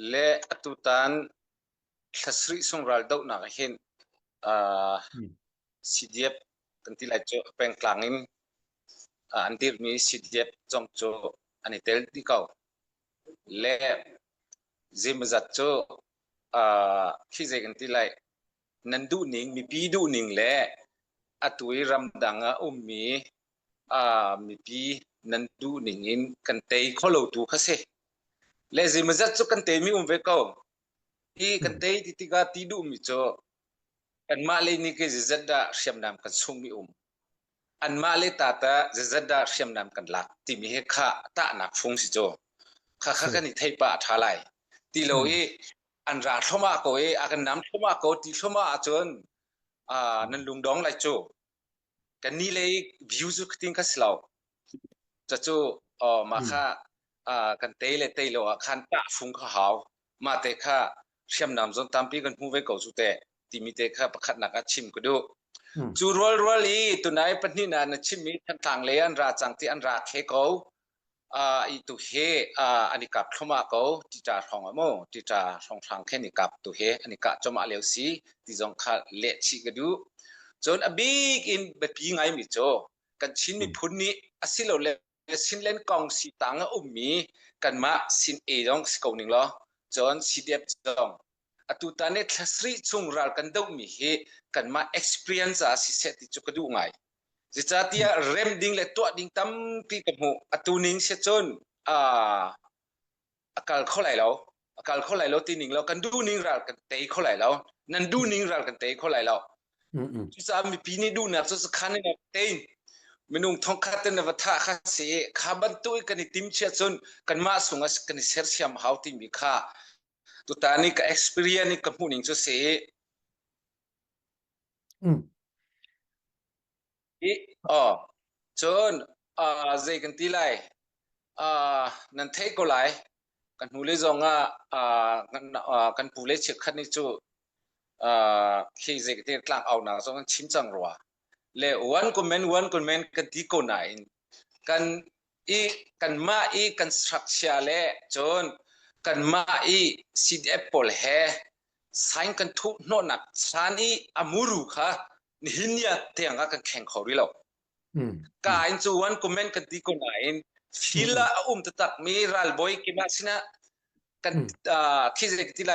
และอตุตันทัศริสงรัลดาวนักเห็นสิเดียบกันที่ไหลโจเป็นกลางอินอันที่มีสิเดียบจงโจอันนี้เตลที่เขาและจิมจัดโจที่เจกันที่ไหลนันดูนิงมีปีดูนิงและอตุยรำดังมีปีนันดูนิงอินกันเตยข้อโลตูเขาเสและจิมจัดโจกันเตยมีเวเขาที่กันเตยที่ติกาติดูมิโจอันมาเลนี่ก็จะจัดดาเชื่อมนำกันส่งมีอันมาเลตาตาจะจัดดาเชื่อมนำกันหลักที่มีให้ข้าตาหนักฟงสิโจข้ากันนี่ไทยป่าทลายที่เราอันราชมาโกอากันน้ำชมาโกที่ชมาจนนั่นลุงดองไลโจกันนี่เลยวิวสุขทิ้งกันสลาวจะโจมาข้ากันเตยเลยขันตาฟงข้าวมาเตะข้าเชื่อมนำจนตามปีกันหูไว้เก่าสุดแต่ที่มีแต่ข้าประคัดนักชิมก็ดูจูรัวลีตัวไหนปนินานะชิมมีทั้งทางเลยอันราจังที่อันราเคเขาอีตัวเฮอันนี้กับเข้ามาเขาที่จะทองอโมที่จะทองทางแค่นี้กับตัวเฮอันนี้กับจอมาเลี้ยวสีที่จงข้าเละชิก็ดูจนอบีกินแบบปีไงมิโจกันชินมีพุ่นนี้สิเราเล่สินเล่นกองสีตังมีกันมาสินจงสกาวนึงล้อจนสิเดียบจงอตุตาเนทสรีซุงรัลกันดาวมีเฮกันมา experience สิเสติจุกดูไงจิตใจเริ่มดิ้งและตัวดิ้งตั้มที่กับหูอตุนิงเสจนอาการเข้าไหลแล้วที่นิงแล้วกันดูนิงรัลกันเตะเข้าไหลแล้วนั่นดูนิงรัลกันเตะเข้าไหลแล้วจิตใจมีปีนี้ดูนะสุดขันเนี่ยเตะมนุษย์ทองคำเนวัฏข้าเสียข้าบันตุยกันติมเชื่อจนกันมาส่งกันเสียเสียมหาที่มีข้าตัวตานี่ก็ experience นี่กับผู้หญิงจะเสียจนใจกันที่ไรนั่นเทก็ไรกันหูเลยจงกันผู้เล่เชื่อขันนี่จู่ขี้ใจกันที่กลางเอาหนังจงกันชิมจังรัวเลยวันคอมเมนต์กันที่คนไหนกันมากันสตรัคเชอร์เลยจนกันมาซีดีเอฟพอลเฮสายกันทุกโน่นนักสานีอามูรุค่ะนี่หินยาเตียงกันแข่งเขาดิเราการจูวันคอมเมนต์กันที่คนไหนฟิลาตตักมีรัลบอยกิมาสินะกันคิดอะไรที่ไร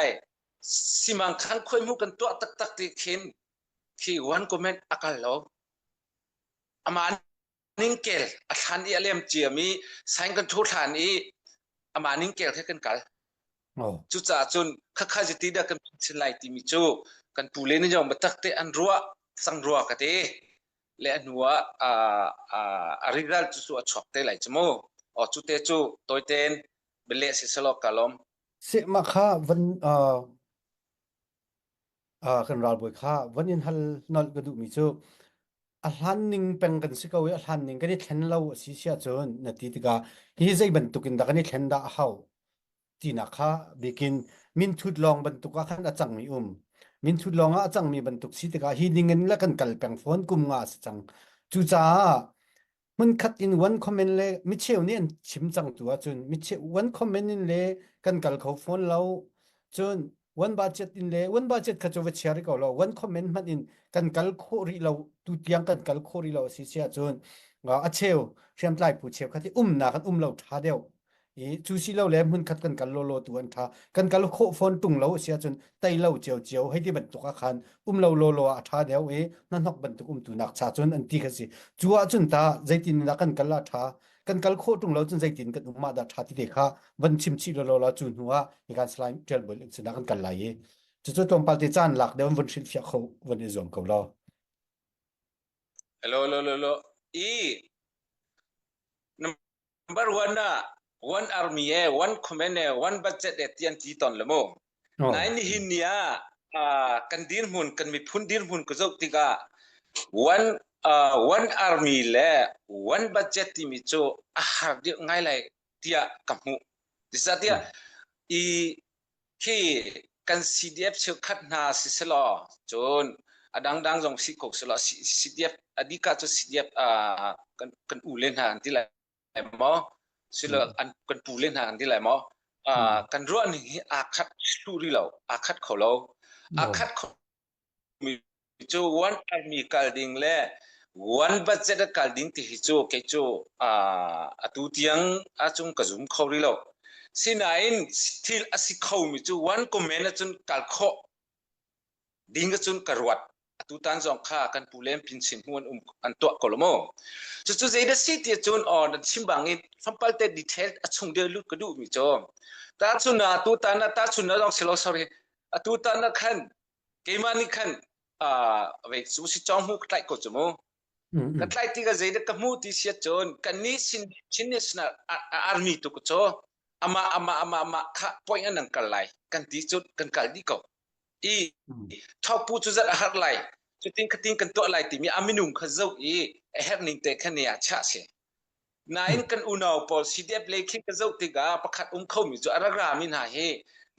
สิมังคันคุยมุกันตัวตักที่เข็นที่วันคอมเมนต์อากาศเราอามานิงเกลอาทานเลียมเจียมีสายกันทุกทานอามานิงเกลแค่กันกันจุดจ่าจนข้าจะตีได้กันเป็นไลที่มีโจกันปูเลนี่ยอมบัตักเตอันรัวสังรัวกันเตและอันรัวอาริรัลจุดช็อกเตไลจโมจุดเตจูตัวเตนเบลเลสิสโลกาลมเสมาข้าวันกันรัลบอยข้าวันยันฮัลนอลกระดูมีโจอัลฮันนิงเป็นกันสิกาเวอัลฮันนิงกันนี่เห็นเราสิเสียจนนาทีที่กาฮีใจบรรทุกินดักนี่เห็นด่าเขาที่นักข้าบิกินมินทุดลองบรรทุกขันอาจังมีมินทุดลองอาจังมีบรรทุกสิที่กาฮีดิงเงินและกันกัลแปงฟอนกุมงาสจังจู่จ้ามันคัดอินวันคอมเมนต์เลยมิเชลนี่ชิมจังตัวจนมิเชลวันคอมเมนต์นี่เลยกันกัลเขาฟอนเราจนวันบาดเจ็บอินเลยวันบาดเจ็บขจรวิเชียริกาเราวันคอมเมนต์มันอินกันกัลโคริเราตุเตียงกันกัลโคริเราสิเสียจนอาเชลเชียมไลผู้เชฟคัดที่นากันเราท่าเดียวจูซีเราแล้วมันคัดกันกัลโลตัวอันท่ากันกัลโคฟอนตุงเราเสียจนไตเราเจียวให้ที่บรรทุกอาคารเราโลท่าเดียวนั่นหอกบรรทุกตัวนักชาจนอันที่กันสิจัวจนตาใจตินนักกันกัลลาท่ากันกัลโคตุงเราจนใจตินกันมาดาท่าที่เด็กข้าวันชิมชีโลลาจุนหัวในการสไลม์เทลเบิลสินักกันกัลไลจุดตรงปฏิจารหลักเดี๋ยววันชิลเฟียเขาวันนี้ส่งเขาเราฮัลโหลnumber 1 นะone army one command one budget เตียนที่ตอนละโมนายนี่หินเนี่ยกันดินหุ่นกันมีพุ่นดินหุ่นก็จบที่กา one army และ one budget ที่มีโจอาหารเดียวง่ายเลยที่กับหูดิฉันที่ที่กัน CDF เชื่อขัดนาสิสลอจนดังจงสิกกสลอ CDF อดีกัจ CDF กันอูเล่นหางที่ไรหมอสิลอันกันปูเล่นหางที่ไรหมอ กันรัวนี่อาคัดชูริเราอาคัดเขาเราอาคัดมีจูวันมีกาลดิงและวันบัดเจดกาลดิงที่ฮิจูเกจูตุเตียงอาจุงกะซุมเขาริเราสินายนทิลอสิเขามีจูวันคอมเมนต์จุนกาลโคดิงกะจุนกะรวดตุตันจองค่ากันปูเลมพินสินหวนอันตัวกอลโมจุเจดสิที่จุนออนชิมบังอิฟัมปัลเตดีเทลอชุงเดลุกะดูมีจูตาชุนาตุตันตาชุนาลองสิลอสอรีตุตันคันเกมานิคันเวสุสิจองฮูกไลก็จมูกไลที่ก็เจดกะมูติเสียจนกันนี้ชินเนสนาอาร์มีตุกโจอามาค่ะปอยอันนั้นกันไลกันที่จุดกันกันดีก็อีทอปูจุจัดอาหารไลจุดทิ้งกันตัวไลที่มีอามินุมขจกอีเฮร์นิงเตคันเนี่ยชะเสนายนกันอุณาวพอสิเดบเลคิกะจกติกาประคัดเข้ามีจุอารามินหาเฮ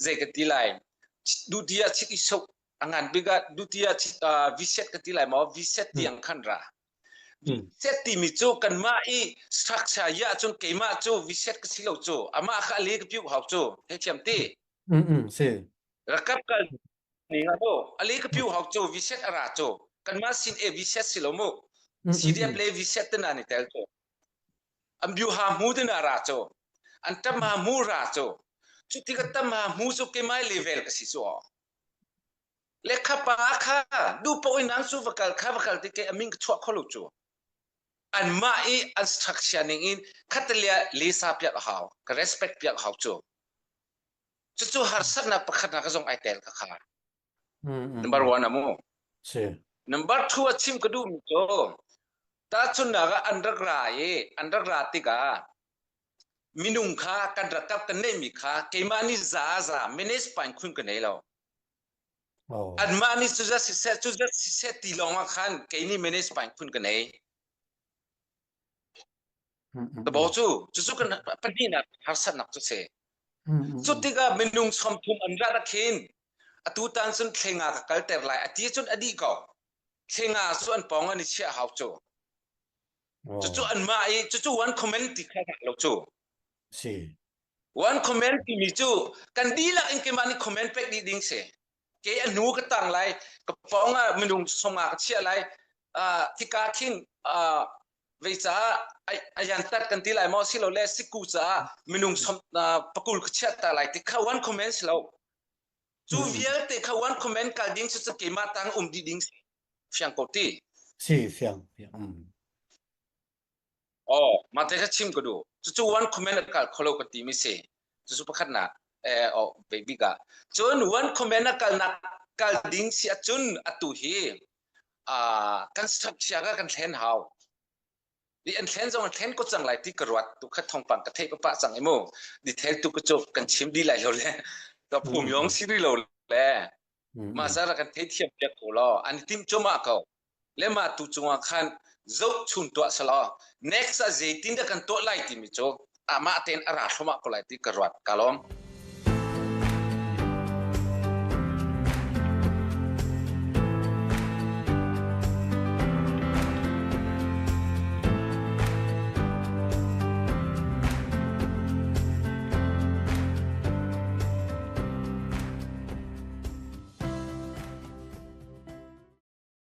เจกติไลดูเดียชิกิโซangan biga dutia viset ketilai mau viset yang kanra viset ti michu kan ma I structure ya chun keima chu viset kesilo chu ama kha le ke piu hau chu he chamti se rakap kal ni ha bo ali ke piu hau chu viset ara chu kan ma sin e viset silomu sidia play viset na ni tel chu am biu ha mu de na ra chu antam ma mu ra chu chu ti ka tam ma mu chu ke mai level ke si chu lekha pa kha du po inang su vakal kha vakal ti ke aming chwa kholu chu an ma I an structuring in khatlia lisa pyak haw ka respect pyak haw chu chu har sat na pakhat na ka jong aitel ka kha number 1 amu se number 2 achim ka du mi chu ta chun na ga andagra ti ka minung kha kan rakap kan nei mi kha keimani za manage pain khun ka nei loอันมานี่จุดเซตตีลองมาคันแกนี่ manage ปังคุณกันไหนแต่บอกจู่กันปนนี่นะหัสนักจุดเสจุดที่ก็เป็นนุ่งสมทุมอันรักขินตุตันสุนเทงากัลเตอร์ไลอดีจุดอดีก็เทงาส่วนปองอันนี้เชื่อเขาจู่อันมาจู่วันคอมเมนต์ที่เขาเราจู่วันคอมเมนต์ที่มีจู่กันดีละอินเกมันนี่คอมเมนต์เป็กดีดิ้งเสเกอนูก็ตั้งไลกระป๋องมันนุ่งสมากเชื่อไลที่กาคินเวจ้าอายันตัดกันที่ไลมอสิเราเลสิกูจ้ามันนุ่งสมปะกุลเชื่อตาไลที่เขาวันคอมเมนต์เราจูเวียร์ที่เขาวันคอมเมนต์การดิ้งสุดเกมาตั้งดีดิ้งเฟียงกตีเฟียงมาแต่ชิมก็ดูจู่วันคอมเมนต์การเขาเรากตีไม่เสียจู่ประคันนะbaby ka chun one comment kal ding sia chun atu hi construct sia ka kan thlen haw di an thlen jong thlen ko chang lai ti karwat tu kha thong pang ka thei pa chang emo di thel tu ko chop kan chim di lai lo le ta phum yong siri lo le ma sara kan thei thiam pek ko lo an tim choma ko le ma tu chunga khan zo chun to sala next a zaitin da kan to lai ti mi cho ama ten ara thoma ko lai ti karwat kalom